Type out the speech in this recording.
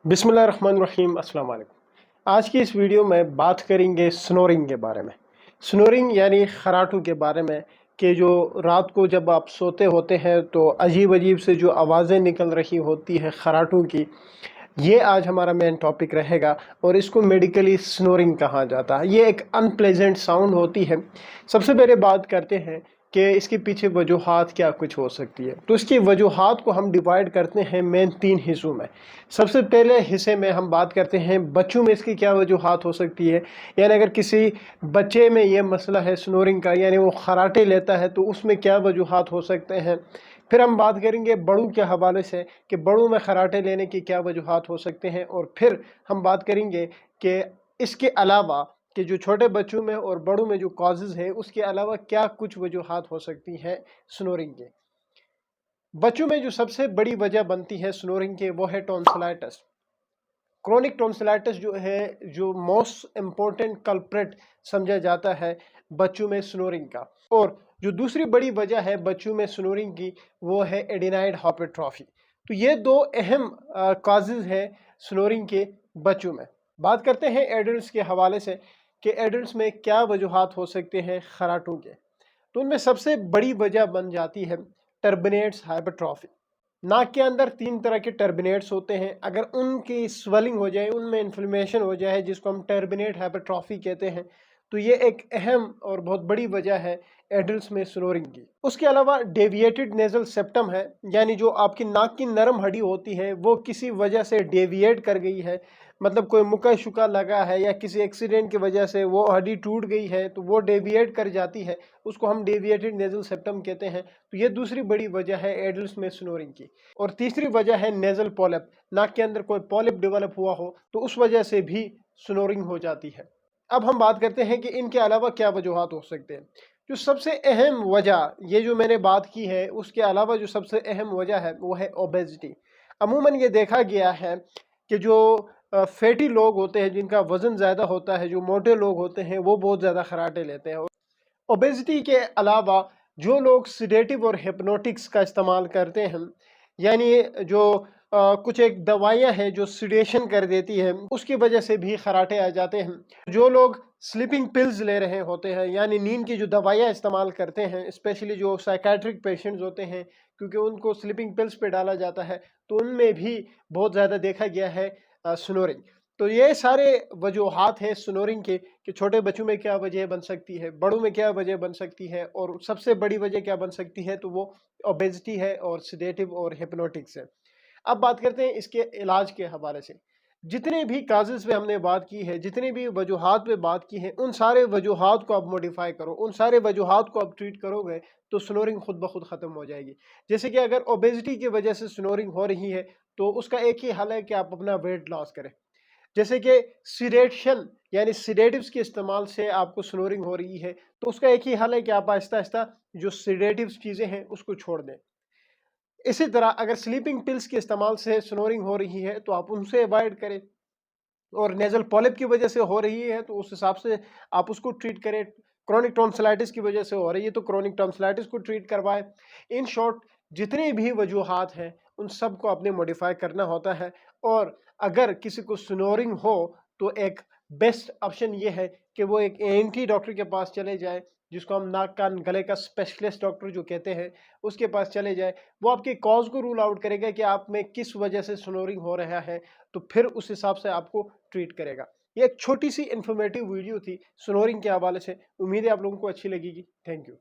बिस्मिल्लाहिर्रहमानिर्रहीम अस्सलाम वालेकुम। आज की इस वीडियो में बात करेंगे स्नोरिंग के बारे में। स्नोरिंग यानी खराटों के बारे में कि जो रात को जब आप सोते होते हैं तो अजीब अजीब से जो आवाज़ें निकल रही होती है खराटों की, ये आज हमारा मेन टॉपिक रहेगा। और इसको मेडिकली स्नोरिंग कहा जाता है। ये एक अनप्लेजेंट साउंड होती है। सबसे पहले बात करते हैं कि इसके पीछे वजूहात क्या कुछ हो सकती है। तो इसकी वजूहात को हम डिवाइड करते हैं मेन 3 हिस्सों में। सबसे पहले हिस्से में हम बात करते हैं बच्चों में इसकी क्या वजूहात हो सकती है, यानी अगर किसी बच्चे में ये मसला है स्नोरिंग का, यानी वो खराटे लेता है, तो उसमें क्या वजूहात हो सकते हैं। फिर हम बात करेंगे बड़ों के हवाले से कि बड़ों में खराटे लेने की क्या वजूहात हो सकते हैं। और फिर हम बात करेंगे कि इसके अलावा कि जो छोटे बच्चों में और बड़ों में जो कॉजेज़ है उसके अलावा क्या कुछ वजूहात हो सकती हैं स्नोरिंग के। बच्चों में जो सबसे बड़ी वजह बनती है स्नोरिंग के वो है टॉन्सिलाइटिस। क्रोनिक टॉन्सिलाइटिस जो है, जो मोस्ट इम्पोर्टेंट कल्प्रिट समझा जाता है बच्चों में स्नोरिंग का। और जो दूसरी बड़ी वजह है बच्चों में स्नोरिंग की वो है एडिनाइड हाइपरट्रॉफी। तो ये दो अहम कॉजेज़ है स्नोरिंग के बच्चों में। बात करते हैं एडल्ट्स के हवाले से कि एडल्ट्स में क्या वजूहात हो सकते हैं खराटों के। तो उनमें सबसे बड़ी वजह बन जाती है टर्बिनेट्स हाइपरट्रॉफी। नाक के अंदर 3 तरह के टर्बिनेट्स होते हैं। अगर उनकी स्वेलिंग हो जाए, उनमें इन्फ्लेमेशन हो जाए, जिसको हम टर्बिनेट हाइपरट्रॉफी कहते हैं, तो ये एक अहम और बहुत बड़ी वजह है एडल्ट्स में स्नोरिंग की। उसके अलावा डेविएटेड नेजल सेप्टम है, यानी जो आपकी नाक की नरम हड्डी होती है वो किसी वजह से डेविएट कर गई है, मतलब कोई मुक्का शुका लगा है या किसी एक्सीडेंट की वजह से वो हड्डी टूट गई है तो वो डेविएट कर जाती है, उसको हम डेविएटेड नेजल सेप्टम कहते हैं। तो ये दूसरी बड़ी वजह है एडल्ट्स में स्नोरिंग की। और तीसरी वजह है नेजल पॉलिप। नाक के अंदर कोई पॉलिप डेवलप हुआ हो तो उस वजह से भी स्नोरिंग हो जाती है। अब हम बात करते हैं कि इनके अलावा क्या वजूहात हो सकते हैं। जो सबसे अहम वजह, ये जो मैंने बात की है, उसके अलावा जो सबसे अहम वजह है वो है ओबेसिटी। अमूमन ये देखा गया है कि जो फैटी लोग होते हैं, जिनका वज़न ज़्यादा होता है, जो मोटे लोग होते हैं, वो बहुत ज़्यादा खराटे लेते हैं। ओबेसिटी के अलावा जो लोग सिडेटिव और हिप्नोटिक्स का इस्तेमाल करते हैं, यानी जो कुछ एक दवाइयाँ हैं जो सिडेशन कर देती है, उसकी वजह से भी खराटे आ जाते हैं। जो लोग स्लीपिंग पिल्स ले रहे होते हैं, यानी नींद की जो दवाइयाँ इस्तेमाल करते हैं, स्पेशली जो साइकेट्रिक पेशेंट्स होते हैं, क्योंकि उनको स्लीपिंग पिल्स पे डाला जाता है, तो उनमें भी बहुत ज़्यादा देखा गया है स्नोरिंग। तो ये सारे वजूहात हैं स्नोरिंग के कि छोटे बच्चों में क्या वजह बन सकती है, बड़ों में क्या वजह बन सकती है, और सबसे बड़ी वजह क्या बन सकती है, तो वो ओबेसिटी है और सिडेटिव और हिप्नोटिक्स है। अब बात करते हैं इसके इलाज के हवाले से। जितने भी काजेज़ पे हमने बात की है, जितनी भी वजूहात पे बात की है, उन सारे वजूहात को आप मॉडिफाई करो, उन सारे वजूहात को आप ट्रीट करोगे तो स्नोरिंग खुद ब खुद ख़त्म हो जाएगी। जैसे कि अगर ओबेसिटी की वजह से स्नोरिंग हो रही है तो उसका एक ही हल है कि आप अपना वेट लॉस करें। जैसे कि सिडेशन यानी सिडेटिव्स के इस्तेमाल से आपको स्नोरिंग हो रही है, तो उसका एक ही हल है कि आप आहिस्ता आहिस्ता जो सिडेटिव्स चीज़ें हैं उसको छोड़ दें। इसी तरह अगर स्लीपिंग पिल्स के इस्तेमाल से स्नोरिंग हो रही है तो आप उनसे अवॉइड करें। और नेजल पॉलिप की वजह से हो रही है तो उस हिसाब से आप उसको ट्रीट करें। क्रोनिक टॉन्सिलाइटिस की वजह से हो रही है तो क्रोनिक टॉन्सिलाइटिस को ट्रीट करवाएं। इन शॉर्ट, जितने भी वजूहात हैं उन सब को आपने मॉडिफाई करना होता है। और अगर किसी को स्नोरिंग हो तो एक बेस्ट ऑप्शन ये है कि वो एक एएनटी डॉक्टर के पास चले जाए, जिसको हम नाक कान गले का स्पेशलिस्ट डॉक्टर जो कहते हैं, उसके पास चले जाए। वो आपके कॉज को रूल आउट करेगा कि आप में किस वजह से स्नोरिंग हो रहा है, तो फिर उस हिसाब से आपको ट्रीट करेगा। ये एक छोटी सी इन्फॉर्मेटिव वीडियो थी स्नोरिंग के हवाले से। उम्मीद है आप लोगों को अच्छी लगेगी। Thank you.